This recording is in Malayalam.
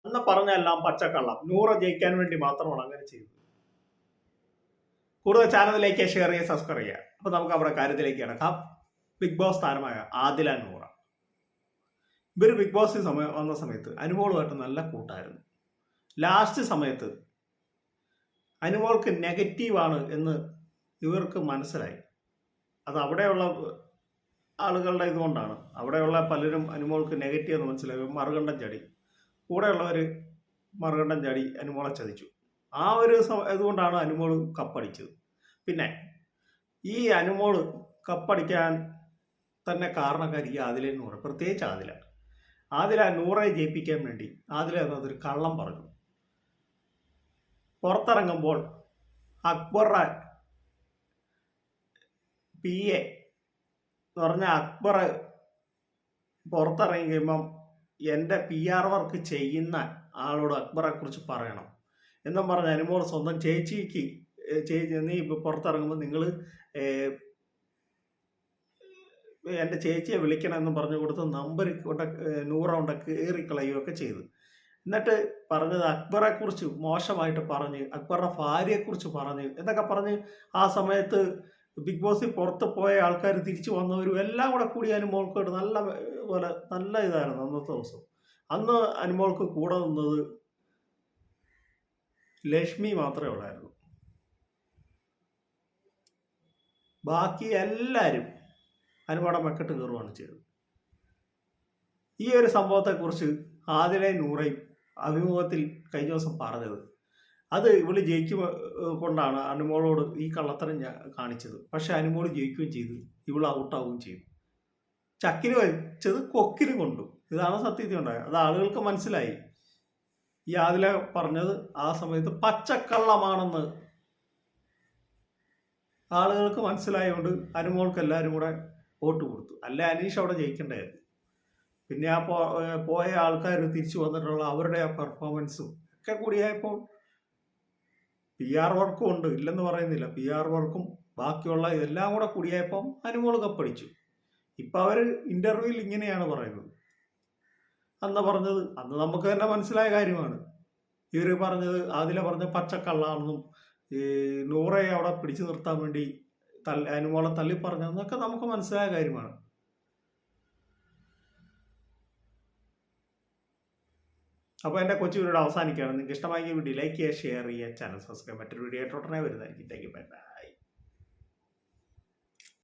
അന്ന് പറഞ്ഞെല്ലാം പച്ചക്കള്ളം. നൂറ ജയിക്കാൻ വേണ്ടി മാത്രമാണ് അങ്ങനെ ചെയ്തത്. കൂടുതൽ ചാനലിലേക്ക് ഷെയർ ചെയ്യുക, സബ്സ്ക്രൈബ് ചെയ്യുക. അപ്പോൾ നമുക്ക് അവരുടെ കാര്യത്തിലേക്ക് കിടക്കാം. ബിഗ് ബോസ് താരമായ ആദില നൂറ ഇവർ ബിഗ് ബോസിൽ വന്ന സമയത്ത് അനുമോളുമായിട്ട് നല്ല കൂട്ടായിരുന്നു. ലാസ്റ്റ് സമയത്ത് അനുമോൾക്ക് നെഗറ്റീവാണ് എന്ന് ഇവർക്ക് മനസ്സിലായി. അത് അവിടെയുള്ള ആളുകളുടെ ഇതുകൊണ്ടാണ്. അവിടെയുള്ള പലരും അനുമോൾക്ക് നെഗറ്റീവ് എന്ന് മനസ്സിലായി മറുകണ്ഠം ചാടി. കൂടെയുള്ളവർ മറുകണ്ഠം ചാടി അനുമോളെ ചതിച്ചു. ആ ഒരു ഇതുകൊണ്ടാണ് അനുമോൾ കപ്പടിച്ചത്. പിന്നെ ഈ അനുമോൾ കപ്പടിക്കാൻ തന്നെ കാരണക്കാരി ഈ ആദില നൂറ, പ്രത്യേകിച്ച് ആദില നൂറയെ ജയിപ്പിക്കാൻ വേണ്ടി ആദില എന്നതൊരു കള്ളം പറഞ്ഞു. പുറത്തിറങ്ങുമ്പോൾ അക്ബറുടെ PA എന്ന് പറഞ്ഞാൽ അക്ബർ പുറത്തിറങ്ങി കഴിയുമ്പം എൻ്റെ PR വർക്ക് ചെയ്യുന്ന ആളോട് അക്ബറെ കുറിച്ച് പറയണം എന്നും പറഞ്ഞ് അനുമോൾ സ്വന്തം ചേച്ചിക്ക് നീ ഇപ്പോൾ പുറത്തിറങ്ങുമ്പോൾ നിങ്ങൾ എൻ്റെ ചേച്ചിയെ വിളിക്കണമെന്ന് പറഞ്ഞു കൊടുത്ത് നമ്പർ നൂറ കൊണ്ട് കയറിക്കളയുകയൊക്കെ ചെയ്തു. എന്നിട്ട് പറഞ്ഞത് അക്ബറെ കുറിച്ച് മോശമായിട്ട് പറഞ്ഞ്, അക്ബറുടെ ഭാര്യയെക്കുറിച്ച് പറഞ്ഞ് എന്നൊക്കെ പറഞ്ഞ് ആ സമയത്ത് ബിഗ് ബോസിൽ പുറത്ത് പോയ ആൾക്കാർ തിരിച്ചു വന്നവരും എല്ലാം കൂടി അനുമോൾക്ക് നല്ല ഇതായിരുന്നു അന്നത്തെ ദിവസം. അന്ന് അനുമോൾക്ക് കൂടെ നിന്നത് ലക്ഷ്മി മാത്രമേ ഉള്ളായിരുന്നു. ബാക്കി എല്ലാവരും അനുമോടെ മെക്കെട്ട് കയറുകയാണ് ചെയ്തത്. ഈ ഒരു സംഭവത്തെക്കുറിച്ച് ആദിലയും നൂറയും അഭിമുഖത്തിൽ കഴിഞ്ഞ ദിവസം പറഞ്ഞത്, അത് ഇവള് ജയിക്കും കൊണ്ടാണ് അനുമോളോട് ഈ കള്ളത്തരം കാണിച്ചത്. പക്ഷെ അനുമോൾ ജയിക്കുകയും ചെയ്തു, ഇവള് ഔട്ടാവുകയും ചെയ്തു. ചക്കിന് വെച്ചത് കൊക്കിന് കൊണ്ടു. ഇതാണ് സത്യത്തിൽ ഉണ്ടായത്. അത് ആളുകൾക്ക് മനസ്സിലായി. ഈ ആദില പറഞ്ഞത് ആ സമയത്ത് പച്ചക്കള്ളമാണെന്ന് ആളുകൾക്ക് മനസ്സിലായതുകൊണ്ട് അനുമോൾക്ക് എല്ലാവരും കൂടെ വോട്ട് കൊടുത്തു. അല്ല അനീഷ് അവിടെ ജയിക്കേണ്ടായിരുന്നു. പിന്നെ ആ പോയ ആൾക്കാർ തിരിച്ചു വന്നിട്ടുള്ള അവരുടെ ആ പെർഫോമൻസും ഒക്കെ കൂടിയായപ്പോൾ PR വർക്കും ഉണ്ട്, ഇല്ലെന്ന് പറയുന്നില്ല. PR വർക്കും ബാക്കിയുള്ള ഇതെല്ലാം കൂടെ കൂടിയായപ്പം അനുമോൾ കപ്പടിച്ചു. ഇപ്പം അവർ ഇൻ്റർവ്യൂവിൽ ഇങ്ങനെയാണ് പറയുന്നത്. അന്ന് നമുക്ക് തന്നെ മനസ്സിലായ കാര്യമാണ്. ഇവർ പറഞ്ഞത്, ആദില പറഞ്ഞ പച്ചക്കള്ളാണെന്നും ഈ നൂറയെ അവിടെ പിടിച്ചു നിർത്താൻ വേണ്ടി അനുമോളെ തള്ളി പറഞ്ഞതെന്നൊക്കെ നമുക്ക് മനസ്സിലായ കാര്യമാണ്. അപ്പോൾ എൻ്റെ കൊച്ചു വീഡിയോ അവസാനിക്കുകയാണ്. നിങ്ങൾക്ക് ഇഷ്ടമായി വീഡിയോ ലൈക്ക് ചെയ്യുക, ഷെയർ ചെയ്യുക, ചാനൽ സബ്സ്ക്രൈബ്. മറ്റൊരു വീഡിയോ ആയിട്ട് ഉടനെ വരുന്നതായിരിക്കും. Thank you, bye bye.